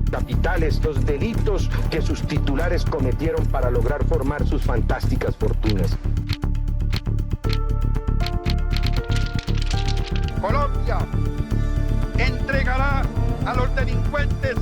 capitales, los delitos que sus titulares cometieron para lograr formar sus fantásticas fortunas. Colombia entregará a los delincuentes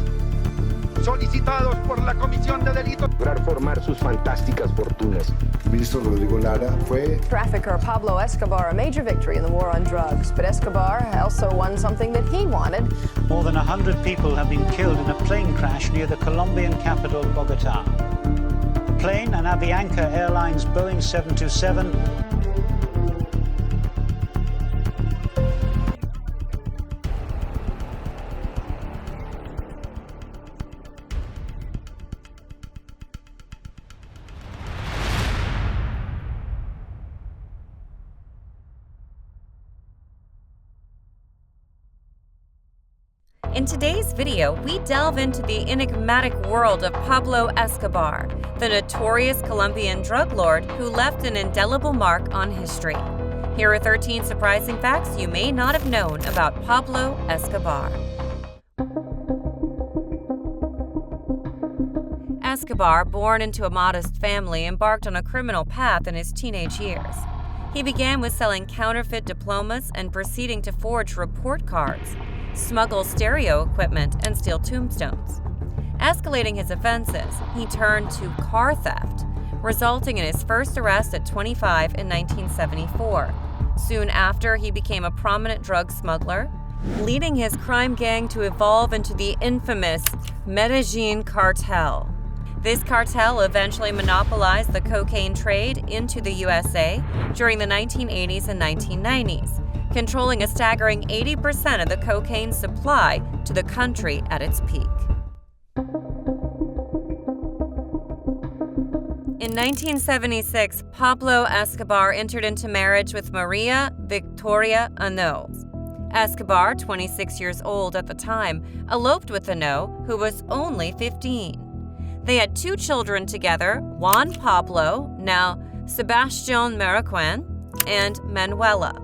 solicitados por la Comisión de Delitos. Lograr formar sus fantásticas fortunas. El ministro Rodrigo Lara fue trafficker Pablo Escobar, a major victory in the war on drugs. But Escobar also won something that he wanted. More than 100 people have been killed in a plane crash near the Colombian capital, Bogotá. The plane, an Avianca Airlines Boeing 727, In today's video, we delve into the enigmatic world of Pablo Escobar, the notorious Colombian drug lord who left an indelible mark on history. Here are 13 surprising facts you may not have known about Pablo Escobar. Escobar, born into a modest family, embarked on a criminal path in his teenage years. He began with selling counterfeit diplomas and proceeding to forge report cards, smuggle stereo equipment, and steal tombstones. Escalating his offenses, he turned to car theft, resulting in his first arrest at 25 in 1974. Soon after, he became a prominent drug smuggler, leading his crime gang to evolve into the infamous Medellín Cartel. This cartel eventually monopolized the cocaine trade into the USA during the 1980s and 1990s, controlling a staggering 80% of the cocaine supply to the country at its peak. In 1976, Pablo Escobar entered into marriage with Maria Victoria Ano. Escobar, 26 years old at the time, eloped with Ano, who was only 15. They had 2 children together, Juan Pablo, now Sebastián Mariquén, and Manuela.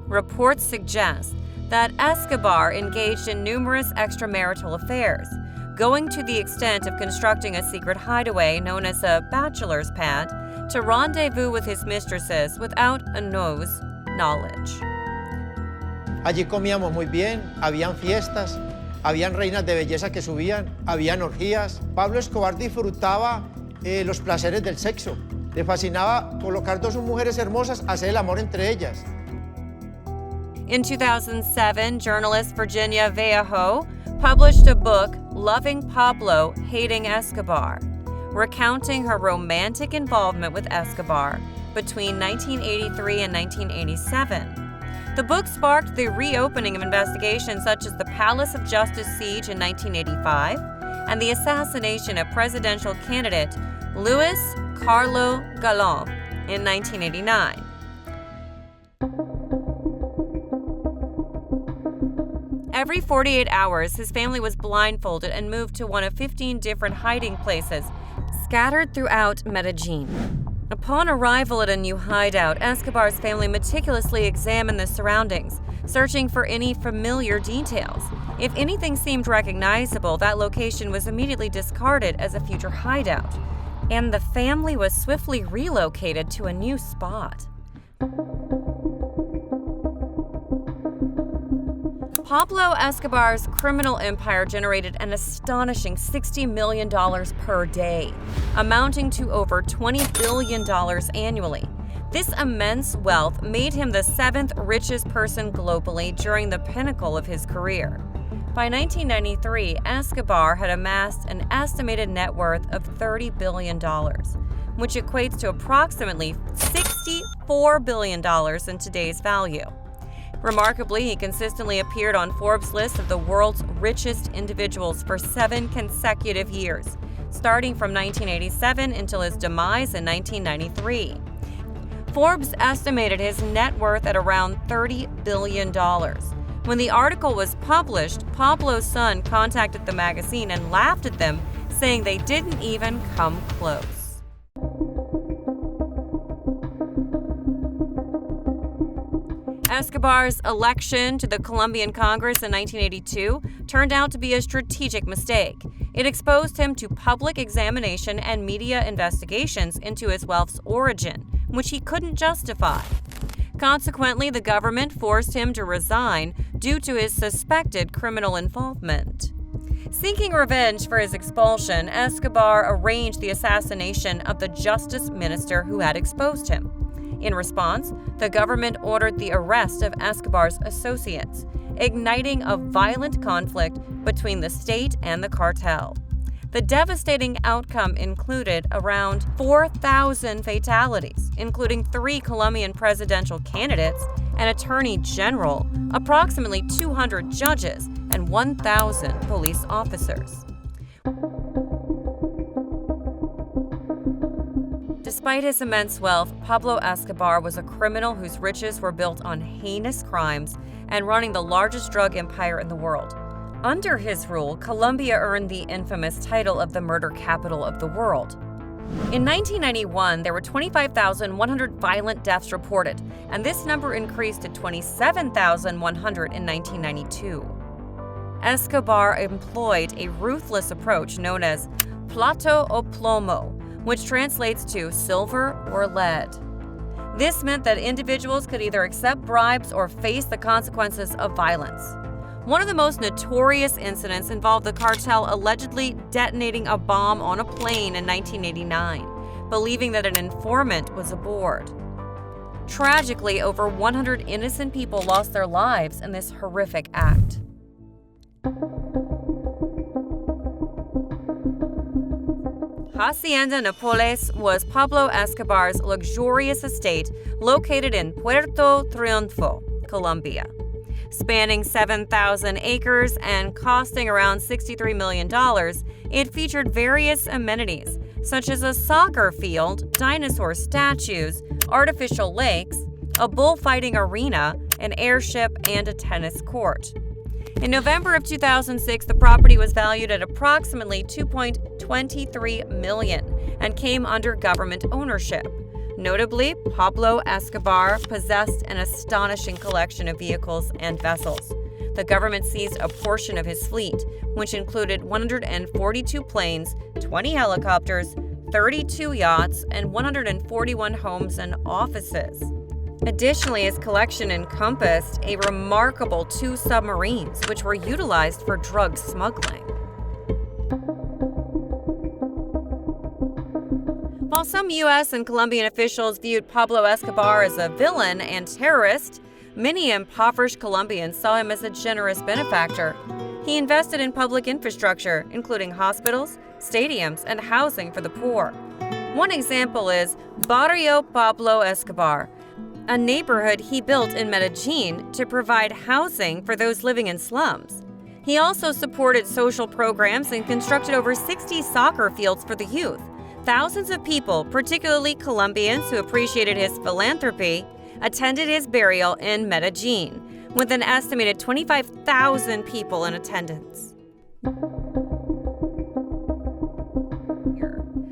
Reports suggest that Escobar engaged in numerous extramarital affairs, going to the extent of constructing a secret hideaway known as a bachelor's pad to rendezvous with his mistresses without Ano's knowledge. Allí comíamos muy bien, habían fiestas, habían reinas de belleza que subían, habían orgías. Pablo Escobar disfrutaba los placeres del sexo. Le fascinaba colocar 2 mujeres hermosas, hacer el amor entre ellas. In 2007, journalist Virginia Vallejo published a book, Loving Pablo, Hating Escobar, recounting her romantic involvement with Escobar between 1983 and 1987. The book sparked the reopening of investigations such as the Palace of Justice siege in 1985 and the assassination of presidential candidate Luis Carlos Galán in 1989. Every 48 hours, his family was blindfolded and moved to one of 15 different hiding places scattered throughout Medellín. Upon arrival at a new hideout, Escobar's family meticulously examined the surroundings, searching for any familiar details. If anything seemed recognizable, that location was immediately discarded as a future hideout, and the family was swiftly relocated to a new spot. Pablo Escobar's criminal empire generated an astonishing $60 million per day, amounting to over $20 billion annually. This immense wealth made him the 7th richest person globally during the pinnacle of his career. By 1993, Escobar had amassed an estimated net worth of $30 billion, which equates to approximately $64 billion in today's value. Remarkably, he consistently appeared on Forbes' list of the world's richest individuals for 7 consecutive years, starting from 1987 until his demise in 1993. Forbes estimated his net worth at around $30 billion. When the article was published, Pablo's son contacted the magazine and laughed at them, saying they didn't even come close. Escobar's election to the Colombian Congress in 1982 turned out to be a strategic mistake. It exposed him to public examination and media investigations into his wealth's origin, which he couldn't justify. Consequently, the government forced him to resign due to his suspected criminal involvement. Seeking revenge for his expulsion, Escobar arranged the assassination of the justice minister who had exposed him. In response, the government ordered the arrest of Escobar's associates, igniting a violent conflict between the state and the cartel. The devastating outcome included around 4,000 fatalities, including 3 Colombian presidential candidates, an attorney general, approximately 200 judges, and 1,000 police officers. Despite his immense wealth, Pablo Escobar was a criminal whose riches were built on heinous crimes and running the largest drug empire in the world. Under his rule, Colombia earned the infamous title of the murder capital of the world. In 1991, there were 25,100 violent deaths reported, and this number increased to 27,100 in 1992. Escobar employed a ruthless approach known as plato o plomo, which translates to silver or lead. This meant that individuals could either accept bribes or face the consequences of violence. One of the most notorious incidents involved the cartel allegedly detonating a bomb on a plane in 1989, believing that an informant was aboard. Tragically, over 100 innocent people lost their lives in this horrific act. Hacienda Nápoles was Pablo Escobar's luxurious estate located in Puerto Triunfo, Colombia. Spanning 7,000 acres and costing around $63 million, it featured various amenities, such as a soccer field, dinosaur statues, artificial lakes, a bullfighting arena, an airship, and a tennis court. In November of 2006, the property was valued at approximately $2.23 million and came under government ownership. Notably, Pablo Escobar possessed an astonishing collection of vehicles and vessels. The government seized a portion of his fleet, which included 142 planes, 20 helicopters, 32 yachts, and 141 homes and offices. Additionally, his collection encompassed a remarkable 2 submarines, which were utilized for drug smuggling. While some U.S. and Colombian officials viewed Pablo Escobar as a villain and terrorist, many impoverished Colombians saw him as a generous benefactor. He invested in public infrastructure, including hospitals, stadiums, and housing for the poor. One example is Barrio Pablo Escobar, a neighborhood he built in Medellín to provide housing for those living in slums. He also supported social programs and constructed over 60 soccer fields for the youth. Thousands of people, particularly Colombians who appreciated his philanthropy, attended his burial in Medellín, with an estimated 25,000 people in attendance.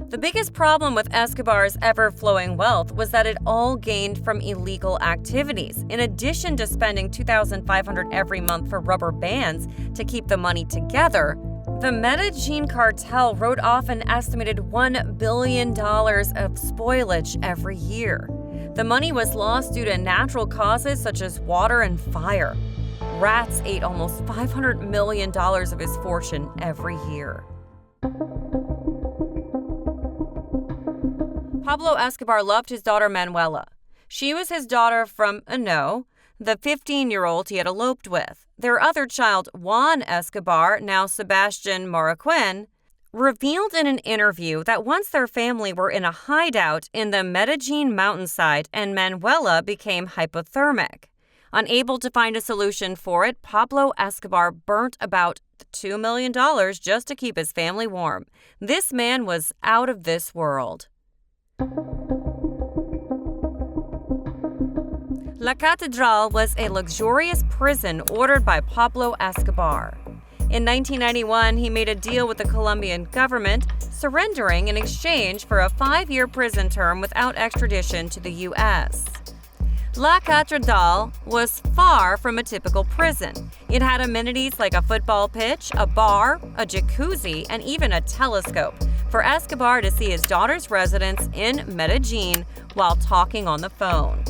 The biggest problem with Escobar's ever-flowing wealth was that it all gained from illegal activities. In addition to spending $2,500 every month for rubber bands to keep the money together, the Medellín Cartel wrote off an estimated $1 billion of spoilage every year. The money was lost due to natural causes such as water and fire. Rats ate almost $500 million of his fortune every year. Pablo Escobar loved his daughter Manuela. She was his daughter from Ano, the 15-year-old he had eloped with. Their other child, Juan Escobar, now Sebastian Marroquin, revealed in an interview that once their family were in a hideout in the Medellín mountainside and Manuela became hypothermic. Unable to find a solution for it, Pablo Escobar burnt about $2 million just to keep his family warm. This man was out of this world. La Catedral was a luxurious prison ordered by Pablo Escobar. In 1991, he made a deal with the Colombian government, surrendering in exchange for a 5-year prison term without extradition to the U.S. La Catedral was far from a typical prison. It had amenities like a football pitch, a bar, a jacuzzi, and even a telescope for Escobar to see his daughter's residence in Medellín while talking on the phone.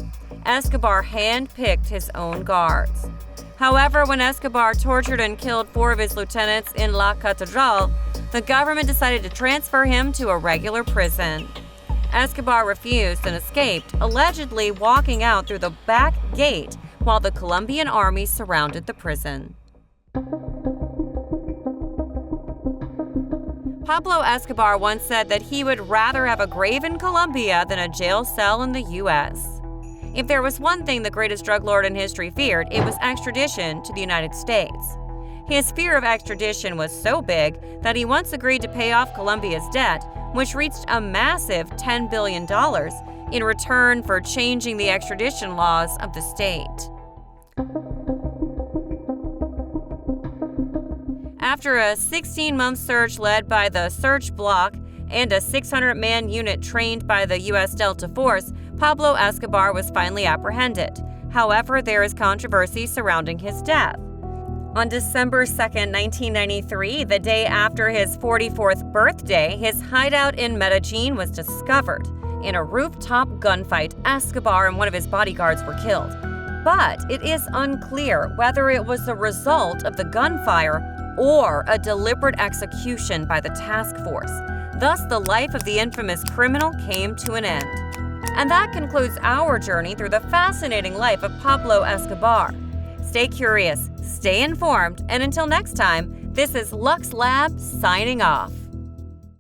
Escobar handpicked his own guards. However, when Escobar tortured and killed 4 of his lieutenants in La Catedral, the government decided to transfer him to a regular prison. Escobar refused and escaped, allegedly walking out through the back gate while the Colombian army surrounded the prison. Pablo Escobar once said that he would rather have a grave in Colombia than a jail cell in the U.S. If there was one thing the greatest drug lord in history feared, it was extradition to the United States. His fear of extradition was so big that he once agreed to pay off Colombia's debt, which reached a massive $10 billion, in return for changing the extradition laws of the state. After a 16-month search led by the Search Block and a 600-man unit trained by the U.S. Delta Force, Pablo Escobar was finally apprehended. However, there is controversy surrounding his death. On December 2, 1993, the day after his 44th birthday, his hideout in Medellín was discovered. In a rooftop gunfight, Escobar and one of his bodyguards were killed. But it is unclear whether it was the result of the gunfire or a deliberate execution by the task force. Thus, the life of the infamous criminal came to an end. And that concludes our journey through the fascinating life of Pablo Escobar. Stay curious, stay informed, and until next time, this is Lux Lab signing off.